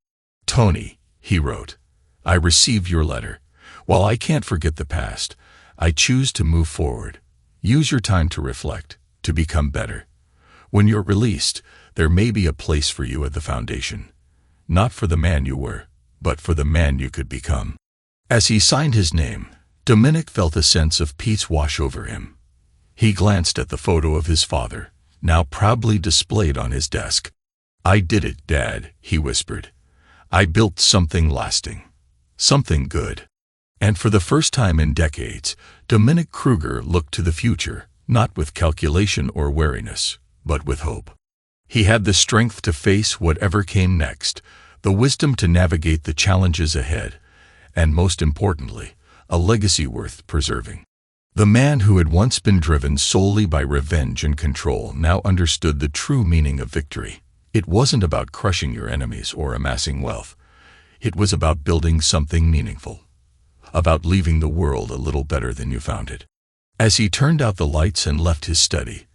"Tony," he wrote, "I received your letter. While I can't forget the past, I choose to move forward. Use your time to reflect, to become better. When you're released, there may be a place for you at the foundation. Not for the man you were, but for the man you could become." As he signed his name, Dominic felt a sense of peace wash over him. He glanced at the photo of his father, now proudly displayed on his desk. "I did it, Dad," he whispered. "I built something lasting. Something good." And for the first time in decades, Dominic Kruger looked to the future, not with calculation or wariness, but with hope. He had the strength to face whatever came next, the wisdom to navigate the challenges ahead, and most importantly, a legacy worth preserving. The man who had once been driven solely by revenge and control now understood the true meaning of victory. It wasn't about crushing your enemies or amassing wealth. It was about building something meaningful, about leaving the world a little better than you found it. As he turned out the lights and left his study,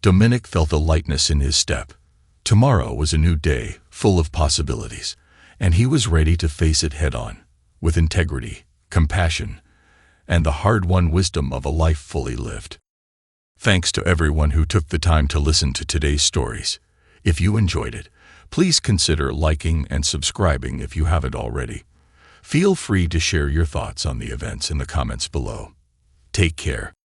Dominic felt a lightness in his step. Tomorrow was a new day, full of possibilities, and he was ready to face it head-on, with integrity, compassion, and the hard-won wisdom of a life fully lived. Thanks to everyone who took the time to listen to today's stories. If you enjoyed it, please consider liking and subscribing if you haven't already. Feel free to share your thoughts on the events in the comments below. Take care.